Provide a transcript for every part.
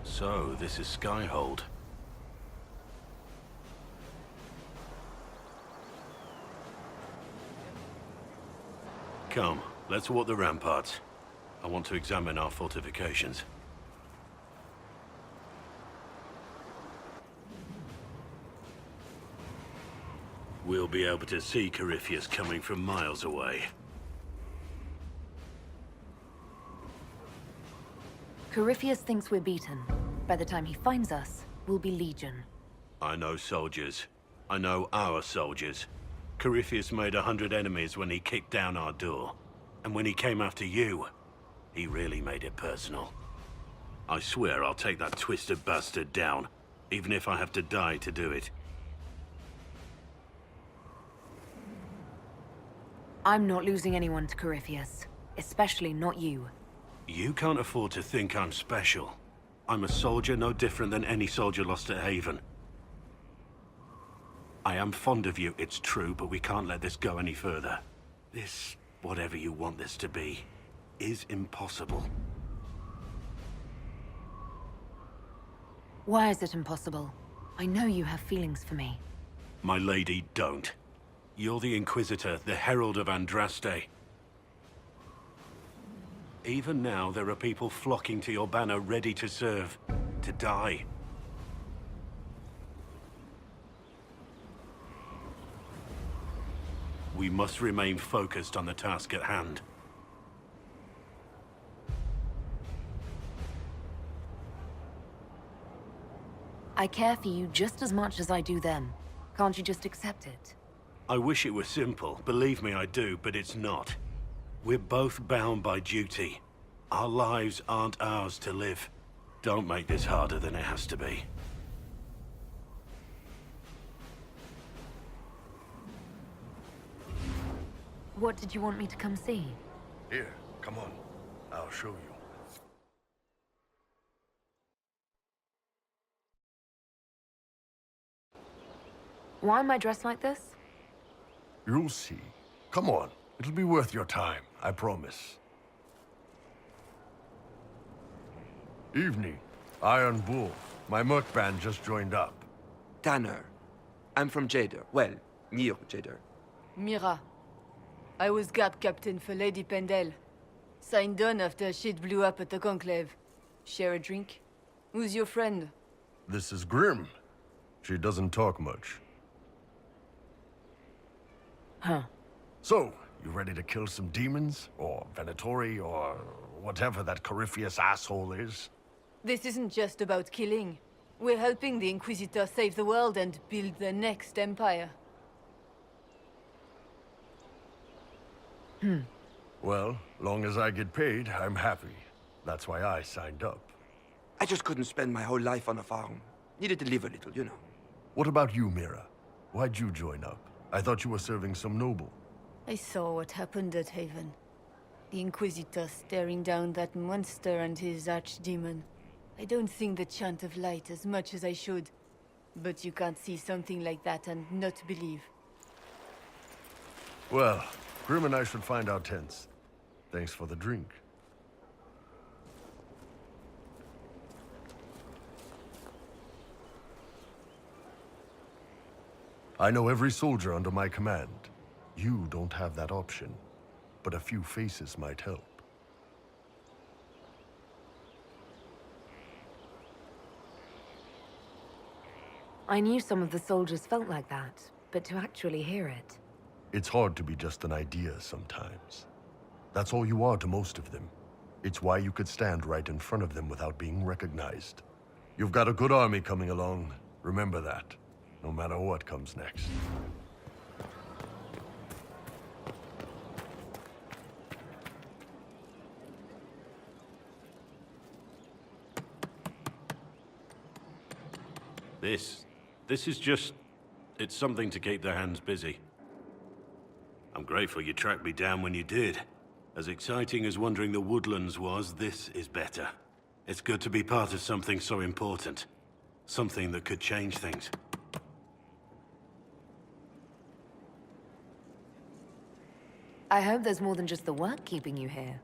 So, this is Skyhold. Come, let's walk the ramparts. I want to examine our fortifications. We'll be able to see Corypheus coming from miles away. Corypheus thinks we're beaten. By the time he finds us, we'll be Legion. I know soldiers. I know our soldiers. Corypheus made 100 enemies when he kicked down our door. And when he came after you, he really made it personal. I swear I'll take that twisted bastard down, even if I have to die to do it. I'm not losing anyone to Corypheus. Especially not you. You can't afford to think I'm special. I'm a soldier no different than any soldier lost at Haven. I am fond of you, it's true, but we can't let this go any further. This, whatever you want this to be, is impossible. Why is it impossible? I know you have feelings for me. My lady, don't. You're the Inquisitor, the Herald of Andraste. Even now, there are people flocking to your banner ready to serve, to die. We must remain focused on the task at hand. I care for you just as much as I do them. Can't you just accept it? I wish it were simple. Believe me, I do, but it's not. We're both bound by duty. Our lives aren't ours to live. Don't make this harder than it has to be. What did you want me to come see? Here, come on. I'll show you. Why am I dressed like this? You'll see. Come on. It'll be worth your time, I promise. Evening. Iron Bull. My merc band just joined up. Tanner. I'm from Jader. Well, near Jader. Mira. I was guard captain for Lady Pendel. Signed on after shit blew up at the Conclave. Share a drink? Who's your friend? This is Grim. She doesn't talk much. Huh. So, you ready to kill some demons? Or Venatori, or whatever that Corypheus asshole is? This isn't just about killing. We're helping the Inquisitor save the world and build the next empire. Well, long as I get paid, I'm happy. That's why I signed up. I just couldn't spend my whole life on a farm. Needed to live a little, you know. What about you, Mira? Why'd you join up? I thought you were serving some noble. I saw what happened at Haven. The Inquisitor staring down that monster and his archdemon. I don't sing the chant of light as much as I should. But you can't see something like that and not believe. Well, Grim and I should find our tents. Thanks for the drink. I know every soldier under my command. You don't have that option, but a few faces might help. I knew some of the soldiers felt like that, but to actually hear it... It's hard to be just an idea sometimes. That's all you are to most of them. It's why you could stand right in front of them without being recognized. You've got a good army coming along. Remember that, no matter what comes next. This is just... it's something to keep their hands busy. I'm grateful you tracked me down when you did. As exciting as wandering the woodlands was, this is better. It's good to be part of something so important. Something that could change things. I hope there's more than just the work keeping you here.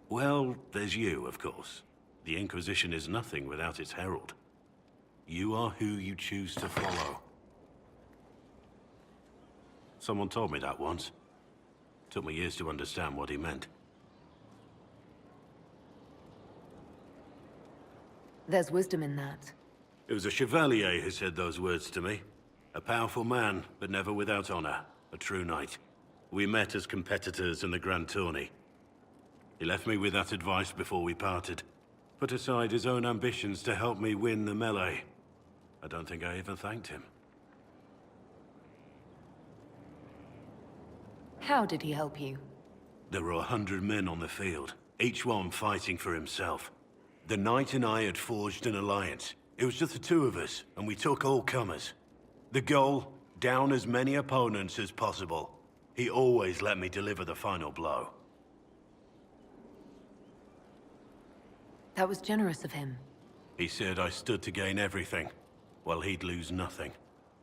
Well, there's you, of course. The Inquisition is nothing without its herald. You are who you choose to follow. Someone told me that once. Took me years to understand what he meant. There's wisdom in that. It was a chevalier who said those words to me. A powerful man, but never without honor. A true knight. We met as competitors in the Grand Tourney. He left me with that advice before we parted. Put aside his own ambitions to help me win the melee. I don't think I even thanked him. How did he help you? There were 100 men on the field, each one fighting for himself. The knight and I had forged an alliance. It was just the two of us, and we took all comers. The goal, down as many opponents as possible. He always let me deliver the final blow. That was generous of him. He said I stood to gain everything, while he'd lose nothing.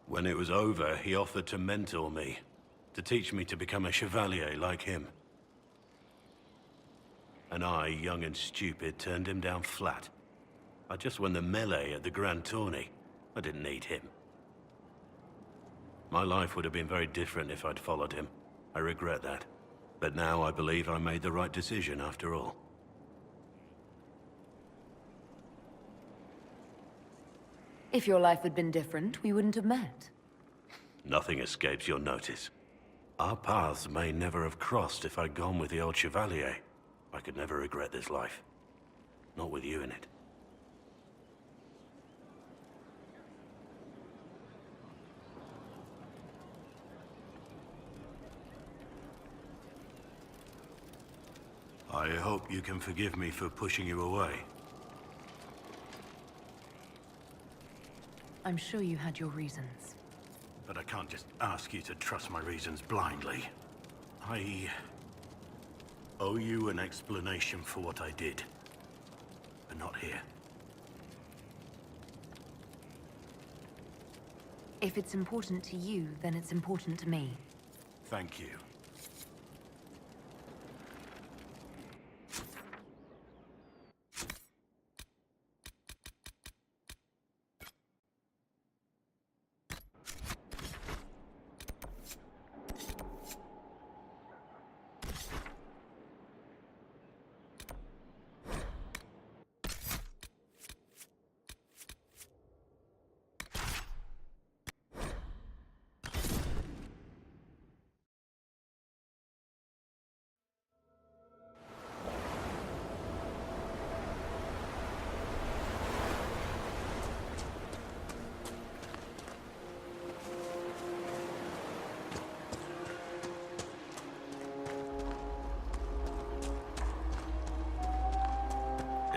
When it was over, he offered to mentor me, to teach me to become a chevalier like him. And I, young and stupid, turned him down flat. I just won the melee at the Grand Tourney. I didn't need him. My life would have been very different if I'd followed him. I regret that. But now I believe I made the right decision after all. If your life had been different, we wouldn't have met. Nothing escapes your notice. Our paths may never have crossed if I'd gone with the old Chevalier. I could never regret this life. Not with you in it. I hope you can forgive me for pushing you away. I'm sure you had your reasons. But I can't just ask you to trust my reasons blindly. I owe you an explanation for what I did. But not here. If it's important to you, then it's important to me. Thank you.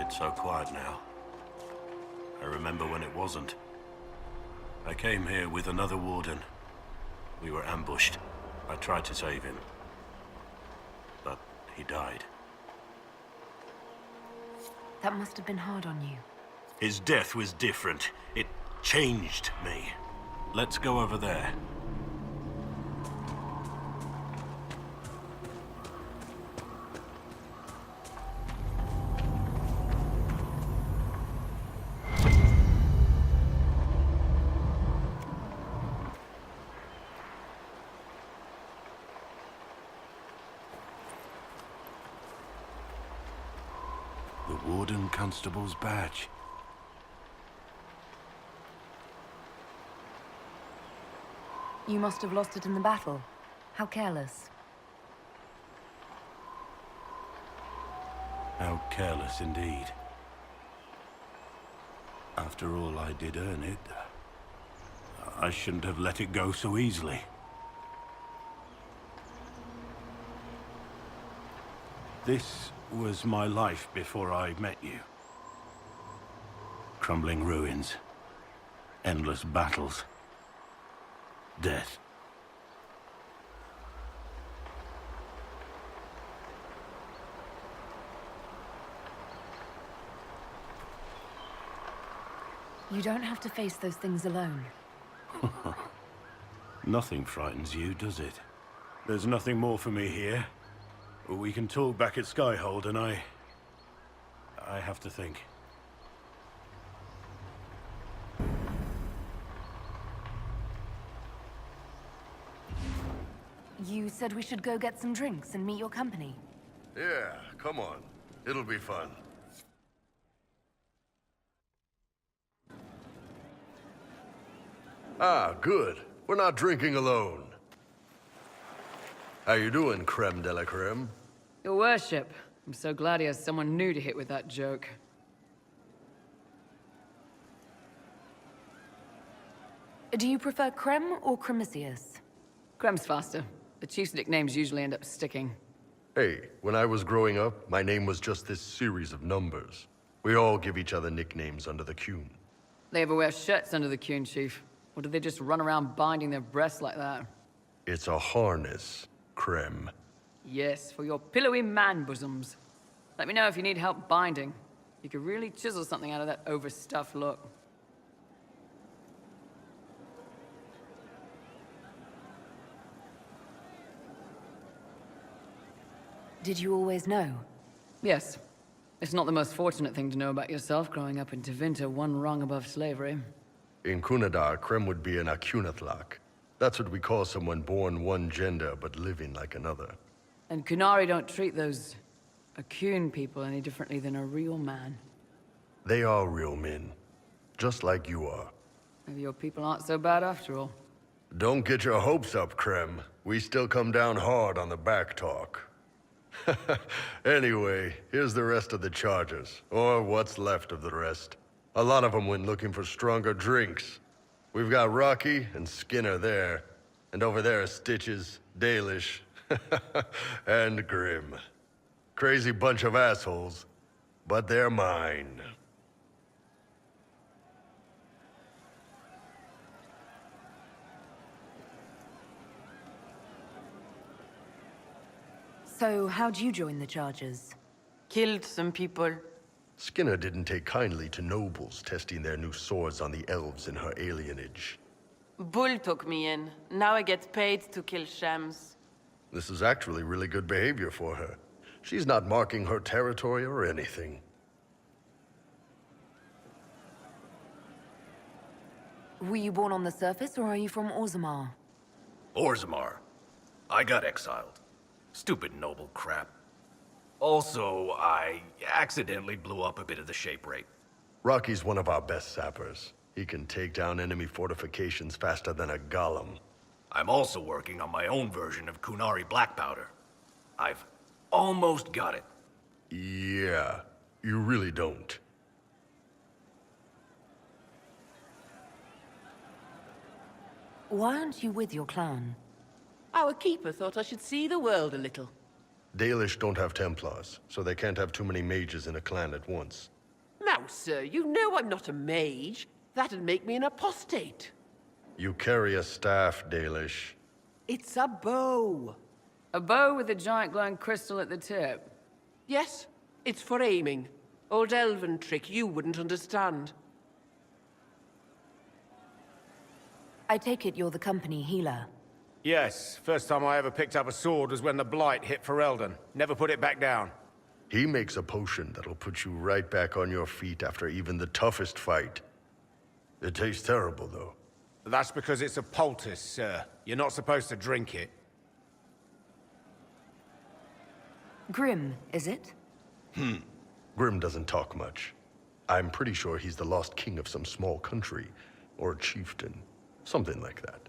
It's so quiet now. I remember when it wasn't. I came here with another warden. We were ambushed. I tried to save him. But he died. That must have been hard on you. His death was different. It changed me. Let's go over there. The Warden Constable's badge. You must have lost it in the battle. How careless. How careless indeed. After all, I did earn it. I shouldn't have let it go so easily. This was my life before I met you. Crumbling ruins. Endless battles. Death. You don't have to face those things alone. Nothing frightens you, does it? There's nothing more for me here. We can talk back at Skyhold, and I have to think. You said we should go get some drinks and meet your company. Yeah, come on. It'll be fun. Ah, good. We're not drinking alone. How you doing, creme de la creme? Your worship. I'm so glad he has someone new to hit with that joke. Do you prefer Creme or Cremisius? Crem's faster. The chief's nicknames usually end up sticking. Hey, when I was growing up, my name was just this series of numbers. We all give each other nicknames under the Qun. They ever wear shirts under the Qun, Chief? Or do they just run around binding their breasts like that? It's a harness, creme. Yes, for your pillowy man-bosoms. Let me know if you need help binding. You could really chisel something out of that overstuffed look. Did you always know? Yes. It's not the most fortunate thing to know about yourself growing up in Tevinter, one rung above slavery. In Kunadar, creme would be an Akunathlak. That's what we call someone born one gender but living like another. And Kunari don't treat those Akun people any differently than a real man. They are real men, just like you are. Maybe your people aren't so bad after all. Don't get your hopes up, Creme. We still come down hard on the back talk. Anyway, here's the rest of the charges, or what's left of the rest. A lot of them went looking for stronger drinks. We've got Rocky and Skinner there, and over there are Stitches, Dalish, and Grim. Crazy bunch of assholes, but they're mine. So, how'd you join the Chargers? Killed some people. Skinner didn't take kindly to nobles testing their new swords on the elves in her alienage. Bull took me in. Now I get paid to kill shams. This is actually really good behavior for her. She's not marking her territory or anything. Were you born on the surface, or are you from Orzammar? Orzammar. I got exiled. Stupid noble crap. Also, I accidentally blew up a bit of the shape rate. Rocky's one of our best sappers. He can take down enemy fortifications faster than a golem. I'm also working on my own version of Kunari black powder. I've almost got it. Yeah, you really don't. Why aren't you with your clan? Our keeper thought I should see the world a little. Dalish don't have Templars, so they can't have too many mages in a clan at once. Now, sir, you know I'm not a mage. That'd make me an apostate. You carry a staff, Dalish. It's a bow. A bow with a giant glowing crystal at the tip. Yes, it's for aiming. Old elven trick you wouldn't understand. I take it you're the company healer. Yes, first time I ever picked up a sword was when the Blight hit Ferelden. Never put it back down. He makes a potion that'll put you right back on your feet after even the toughest fight. It tastes terrible, though. That's because it's a poultice, sir. You're not supposed to drink it. Grim, is it? Grim doesn't talk much. I'm pretty sure he's the lost king of some small country, or chieftain. Something like that.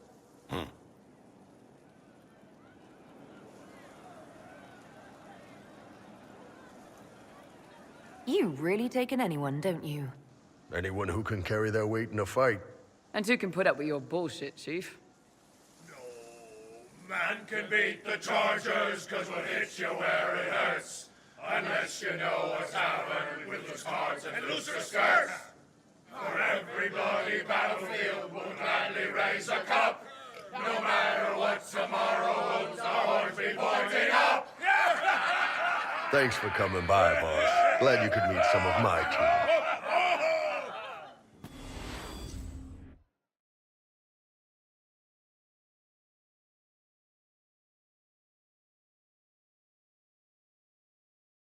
You really take in anyone, don't you? Anyone who can carry their weight in a fight. And who can put up with your bullshit, Chief? No man can beat the Chargers, cause we'll hit you where it hurts. Unless you know what's happened with loose cards and looser skirts. For every bloody battlefield, we'll gladly raise a cup. No matter what tomorrow holds, our horns be pointing up. Thanks for coming by, boss. Glad you could meet some of my team.